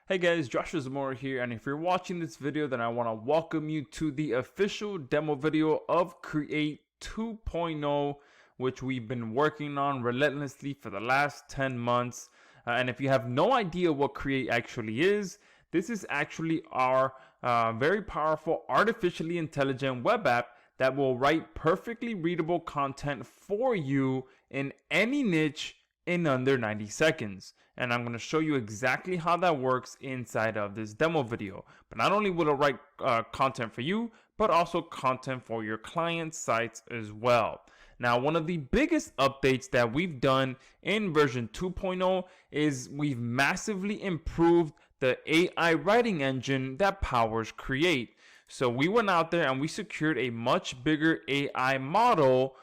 Hey guys, Joshua Zamora here, and if you're watching this video, then I want to welcome you to the official demo video of Creaite 2.0, which we've been working on relentlessly for the last 10 months. And if you have no idea what Creaite actually is, this is actually our very powerful artificially intelligent web app that will write perfectly readable content for you in any niche in under 90 seconds. And I'm going to show you exactly how that works inside of this demo video. But not only will it write content for you, but also content for your client sites as well. Now, one of the biggest updates that we've done in version 2.0 is we've massively improved the AI writing engine that powers Creaite. So we went out there and we secured a much bigger AI model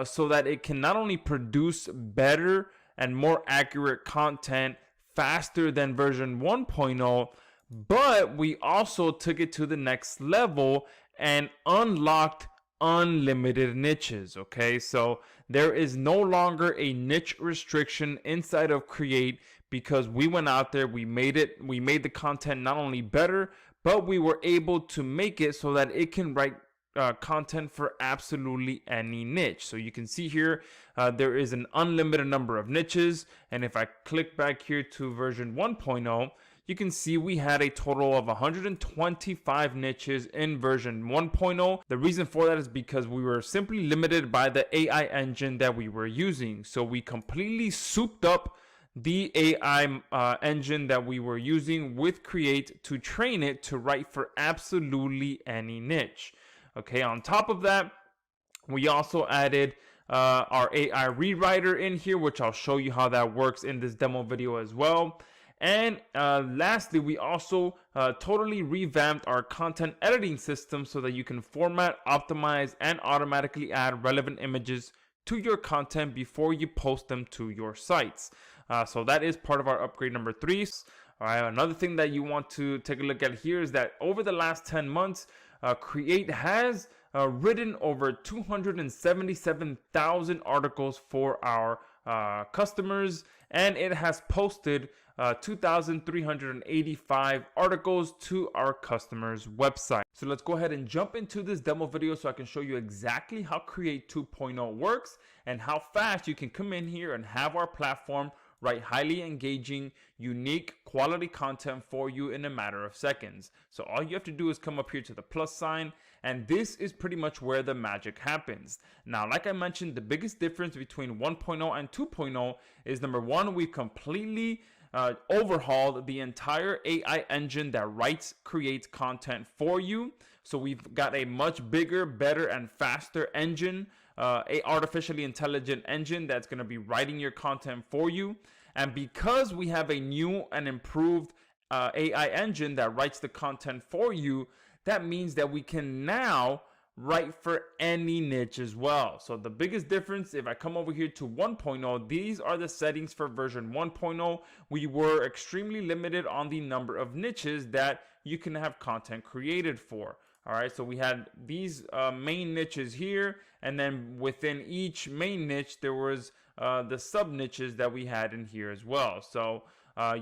so that it can not only produce better and more accurate content faster than version 1.0, but we also took it to the next level and unlocked unlimited niches. Okay, so there is no longer a niche restriction inside of Creaite because we went out there, we made the content not only better, but we were able to make it so that it can write content for absolutely any niche. So you can see here there is an unlimited number of niches, and if I click back here to version 1.0, you can see we had a total of 125 niches in version 1.0. The reason for that is because we were simply limited by the AI engine that we were using. So we completely souped up the AI engine that we were using with Creaite to train it to write for absolutely any niche. Okay, on top of that, we also added our AI rewriter in here, which I'll show you how that works in this demo video as well. And lastly, we also totally revamped our content editing system so that you can format, optimize, and automatically add relevant images to your content before you post them to your sites. So that is part of our upgrade number 3. All right, another thing that you want to take a look at here is that over the last 10 months, Creaite has written over 277,000 articles for our customers, and it has posted 2,385 articles to our customers' website. So let's go ahead and jump into this demo video so I can show you exactly how Creaite 2.0 works and how fast you can come in here and have our platform write highly engaging, unique, quality content for you in a matter of seconds. So all you have to do is come up here to the plus sign, and this is pretty much where the magic happens. Now, like I mentioned, the biggest difference between 1.0 and 2.0 is number one, we completely overhauled the entire AI engine that writes, creates content for you. So we've got a much bigger, better, and faster engine, a artificially intelligent engine that's going to be writing your content for you. And because we have a new and improved AI engine that writes the content for you, that means that we can now write for any niche as well. So the biggest difference, if I come over here to 1.0, these are the settings for version 1.0. We were extremely limited on the number of niches that you can have content created for. All right, so we had these main niches here, and then within each main niche, there was the sub niches that we had in here as well. So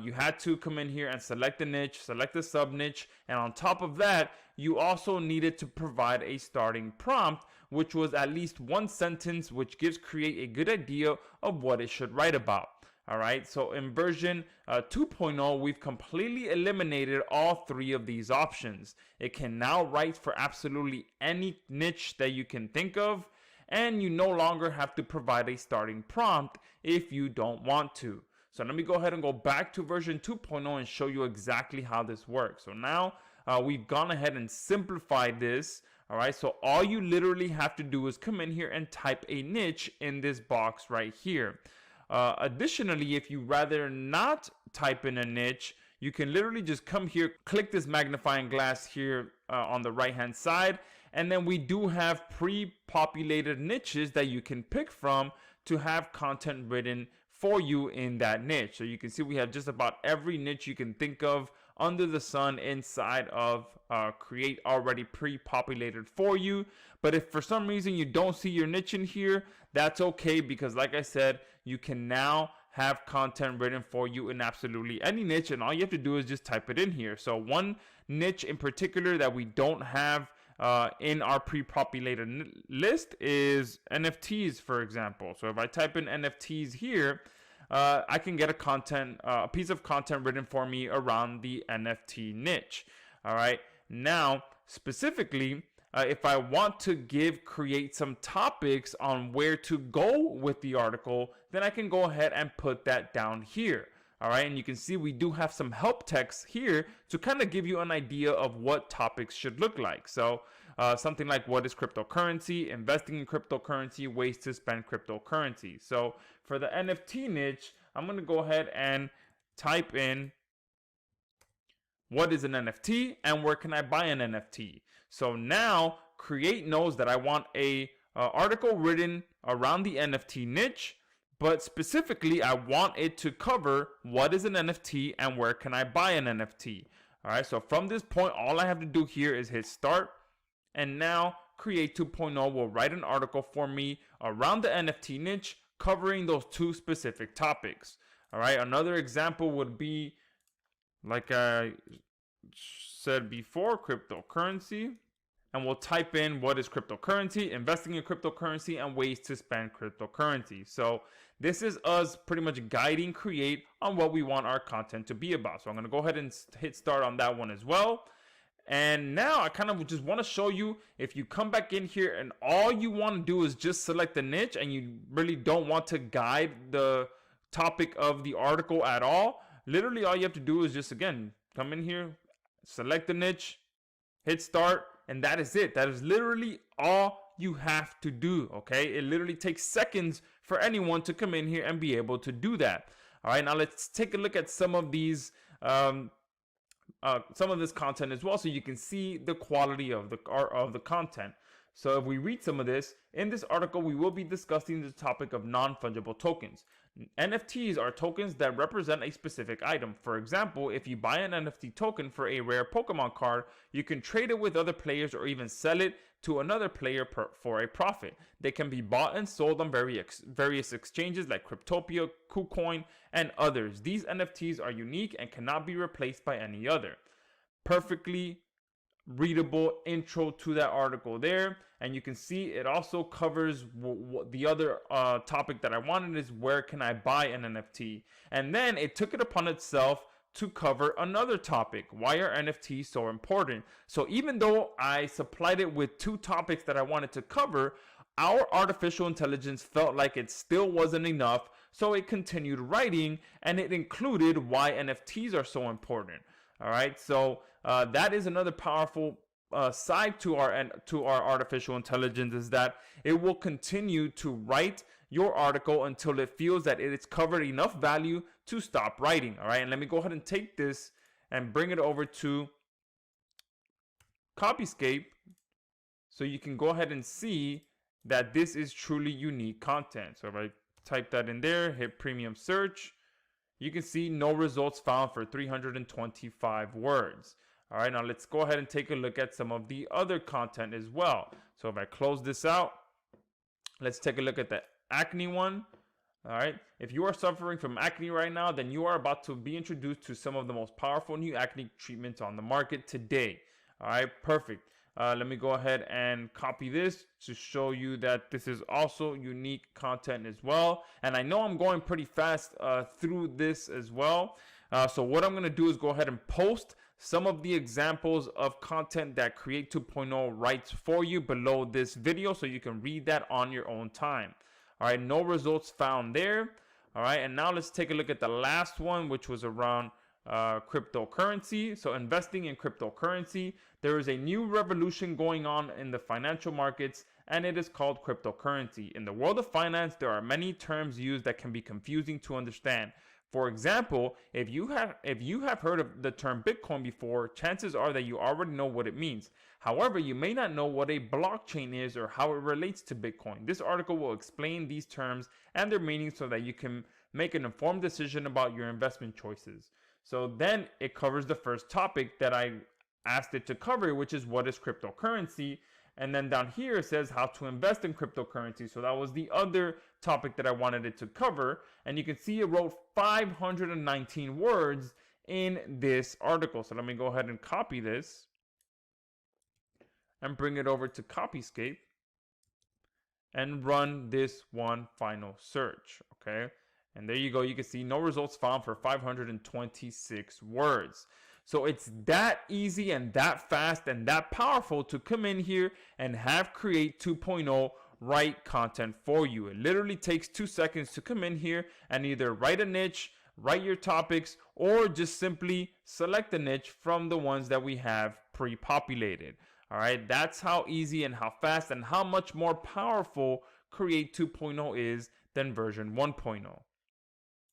you had to come in here and select the niche, select the sub niche, and on top of that, you also needed to provide a starting prompt, which was at least one sentence, which gives Creaite a good idea of what it should write about. All right, so in version 2.0, we've completely eliminated all three of these options. It can now write for absolutely any niche that you can think of, and you no longer have to provide a starting prompt if you don't want to. So let me go ahead and go back to version 2.0 and show you exactly how this works. So now we've gone ahead and simplified this. All right, so all you literally have to do is come in here and type a niche in this box right here. Additionally, if you rather not type in a niche, you can literally just come here, click this magnifying glass here on the right hand side, and then we do have pre-populated niches that you can pick from to have content written for you in that niche. So you can see we have just about every niche you can think of under the sun inside of Creaite already pre-populated for you. But if for some reason you don't see your niche in here, that's okay, because like I said, you can now have content written for you in absolutely any niche, and all you have to do is just type it in here. So one niche in particular that we don't have in our pre-populated list is NFTs, for example. So if I type in NFTs here, I can get a piece of content written for me around the NFT niche. All right. Now, specifically, if I want to create some topics on where to go with the article, then I can go ahead and put that down here. All right, and you can see we do have some help text here to kind of give you an idea of what topics should look like. So something like, what is cryptocurrency, investing in cryptocurrency, ways to spend cryptocurrency. So for the NFT niche, I'm going to go ahead and type in what is an NFT and where can I buy an NFT. So now Create knows that I want a article written around the NFT niche, but specifically I want it to cover what is an NFT and where can I buy an NFT. All right, so from this point, all I have to do here is hit start, and now Create 2.0 will write an article for me around the NFT niche covering those two specific topics. All right, another example would be, like I said before, cryptocurrency. And we'll type in what is cryptocurrency, investing in cryptocurrency, and ways to spend cryptocurrency. So this is us pretty much guiding Create on what we want our content to be about. So I'm going to go ahead and hit start on that one as well. And now I kind of just want to show you, if you come back in here and all you want to do is just select the niche and you really don't want to guide the topic of the article at all, literally all you have to do is just, again, come in here, select the niche, hit start, and that is it. That is literally all you have to do, okay? It literally takes seconds for anyone to come in here and be able to do that. All right, now let's take a look at some of these, some of this content as well, so you can see the quality of the content. So if we read some of this, in this article, we will be discussing the topic of non-fungible tokens. NFTs are tokens that represent a specific item. For example, if you buy an NFT token for a rare Pokemon card, you can trade it with other players or even sell it to another player for a profit. They can be bought and sold on various exchanges like Cryptopia, KuCoin, and others. These NFTs are unique and cannot be replaced by any other. Perfectly readable intro to that article there, and you can see it also covers the other topic that I wanted, is where can I buy an NFT, and then it took it upon itself to cover another topic, why are NFTs so important. So even though I supplied it with two topics that I wanted to cover, our artificial intelligence felt like it still wasn't enough, so it continued writing, and it included why NFTs are so important. All right, so that is another powerful side to our artificial intelligence, is that it will continue to write your article until it feels that it's covered enough value to stop writing. All right, and let me go ahead and take this and bring it over to Copyscape so you can go ahead and see that this is truly unique content. So if I type that in there, hit premium search, you can see no results found for 325 words. All right, now let's go ahead and take a look at some of the other content as well. So if I close this out, let's take a look at the acne one. All right, if you are suffering from acne right now, then you are about to be introduced to some of the most powerful new acne treatments on the market today. All right, perfect. Let me go ahead and copy this to show you that this is also unique content as well. And I know I'm going pretty fast through this as well. So what I'm going to do is go ahead and post some of the examples of content that Create 2.0 writes for you below this video, so you can read that on your own time. All right, no results found there. All right, and now let's take a look at the last one, which was around cryptocurrency. So investing in cryptocurrency, there is a new revolution going on in the financial markets, and it is called cryptocurrency. In the world of finance, there are many terms used that can be confusing to understand. For example, if you have heard of the term Bitcoin before, chances are that you already know what it means. However, you may not know what a blockchain is or how it relates to Bitcoin. This article will explain these terms and their meaning so that you can make an informed decision about your investment choices. So then it covers the first topic that I asked it to cover, which is what is cryptocurrency. And then down here it says how to invest in cryptocurrency. So that was the other topic that I wanted it to cover. And you can see it wrote 519 words in this article. So let me go ahead and copy this and bring it over to Copyscape and run this one final search. Okay. And there you go. You can see no results found for 526 words. So it's that easy and that fast and that powerful to come in here and have Creaite 2.0 write content for you. It literally takes 2 seconds to come in here and either write a niche, write your topics, or just simply select a niche from the ones that we have pre-populated. All right, that's how easy and how fast and how much more powerful Creaite 2.0 is than version 1.0.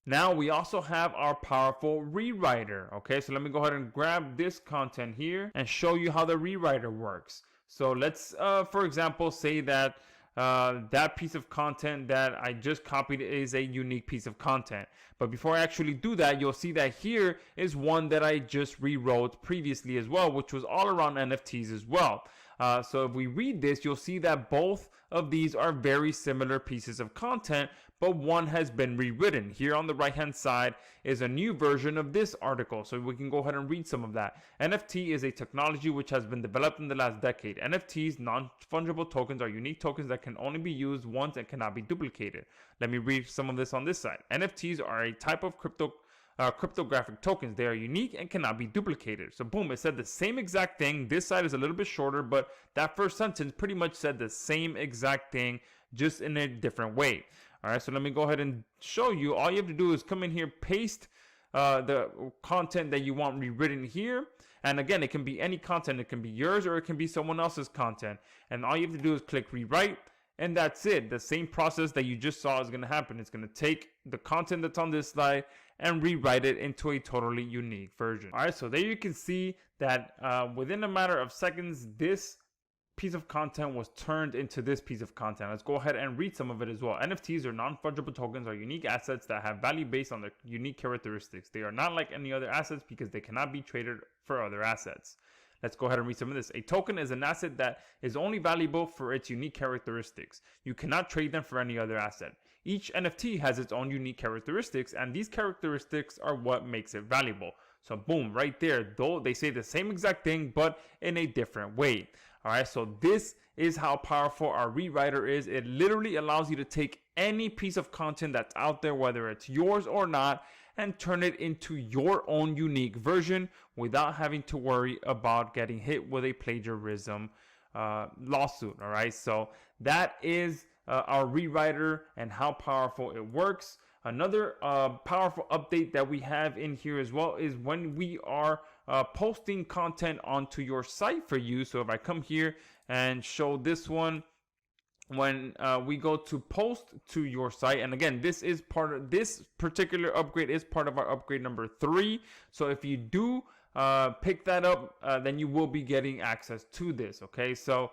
Now we also have our powerful rewriter. Okay, so let me go ahead and grab this content here and show you how the rewriter works. So let's, for example, say that that piece of content that I just copied is a unique piece of content. But before I actually do that, you'll see that here is one that I just rewrote previously as well, which was all around NFTs as well. So if we read this, you'll see that both of these are very similar pieces of content, but one has been rewritten. Here on the right hand side is a new version of this article, so we can go ahead and read some of that. NFT is a technology which has been developed in the last decade. NFTs, non-fungible tokens, are unique tokens that can only be used once and cannot be duplicated. Let me read some of this on this side. NFTs are a type of cryptographic tokens. They are unique and cannot be duplicated. So boom, it said the same exact thing. This side is a little bit shorter, but that first sentence pretty much said the same exact thing, just in a different way. All right, so let me go ahead and show you. All you have to do is come in here, paste the content that you want rewritten here. And again, it can be any content. It can be yours or it can be someone else's content. And all you have to do is click rewrite. And that's it. The same process that you just saw is going to happen. It's going to take the content that's on this slide and rewrite it into a totally unique version. All right, so there you can see that within a matter of seconds, this piece of content was turned into this piece of content. Let's go ahead and read some of it as well. NFTs, or non-fungible tokens, are unique assets that have value based on their unique characteristics. They are not like any other assets because they cannot be traded for other assets. Let's go ahead and read some of this. A token is an asset that is only valuable for its unique characteristics. You cannot trade them for any other asset. Each NFT has its own unique characteristics, and these characteristics are what makes it valuable. So boom, right there, though they say the same exact thing, but in a different way. All right, so this is how powerful our rewriter is. It literally allows you to take any piece of content that's out there, whether it's yours or not, and turn it into your own unique version without having to worry about getting hit with a plagiarism lawsuit. All right, so that is our rewriter and how powerful it works. Another powerful update that we have in here as well is when we are posting content onto your site for you. So if I come here and show this one, when we go to post to your site, and again, this is part of this particular upgrade is part of our upgrade number 3. So if you do pick that up, then you will be getting access to this. Okay, so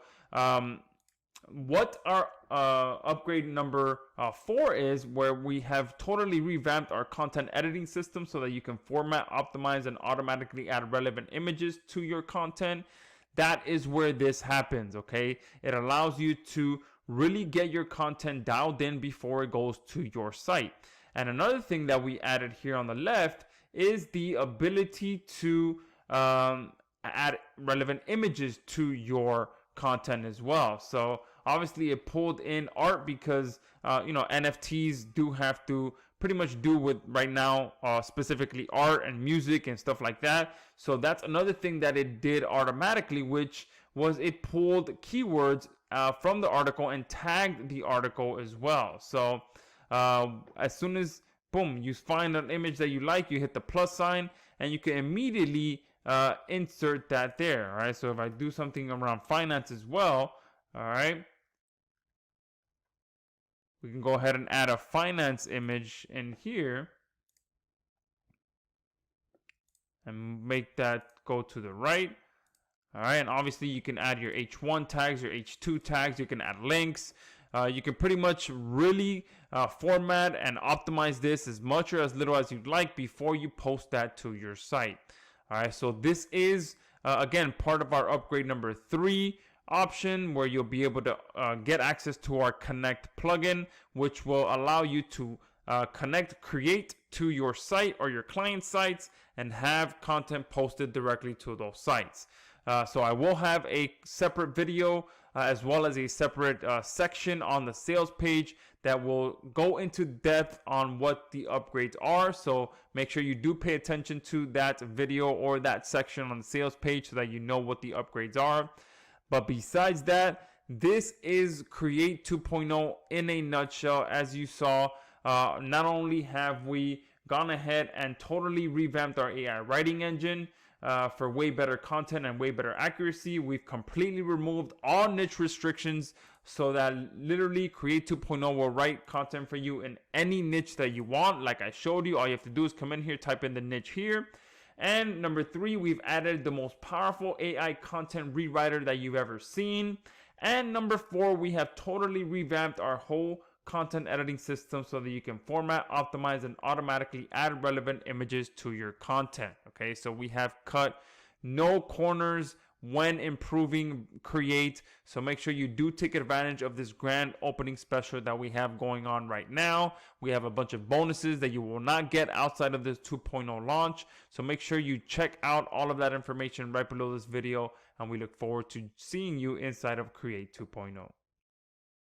what our upgrade number 4 is, where we have totally revamped our content editing system so that you can format, optimize, and automatically add relevant images to your content. That is where this happens. Okay, it allows you to really get your content dialed in before it goes to your site. And another thing that we added here on the left is the ability to add relevant images to your content as well. So obviously it pulled in art because NFTs do have to pretty much do with right now specifically art and music and stuff like that. So that's another thing that it did automatically, which was it pulled keywords from the article and tagged the article as well. So as soon as boom, you find an image that you like, you hit the plus sign and you can immediately insert that there. All right, so if I do something around finance as well, all right, we can go ahead and add a finance image in here and make that go to the right. All right, and obviously you can add your H1 tags, your H2 tags, you can add links. You can pretty much really format and optimize this as much or as little as you'd like before you post that to your site. All right, so this is again part of our upgrade number 3. option where you'll be able to get access to our Connect plugin, which will allow you to connect Create to your site or your client sites and have content posted directly to those sites. So I will have a separate video as well as a separate section on the sales page that will go into depth on what the upgrades are. So make sure you do pay attention to that video or that section on the sales page so that you know what the upgrades are. But besides that, this is Create 2.0 in a nutshell. As you saw, not only have we gone ahead and totally revamped our AI writing engine for way better content and way better accuracy, we've completely removed all niche restrictions so that literally Create 2.0 will write content for you in any niche that you want. Like I showed you, all you have to do is come in here, type in the niche here. And number 3, we've added the most powerful AI content rewriter that you've ever seen. And number 4, we have totally revamped our whole content editing system so that you can format, optimize, and automatically add relevant images to your content. Okay, so we have cut no corners when improving Create. So make sure you do take advantage of this grand opening special that we have going on right now. We have a bunch of bonuses that you will not get outside of this 2.0 launch. So make sure you check out all of that information right below this video, and we look forward to seeing you inside of Create 2.0.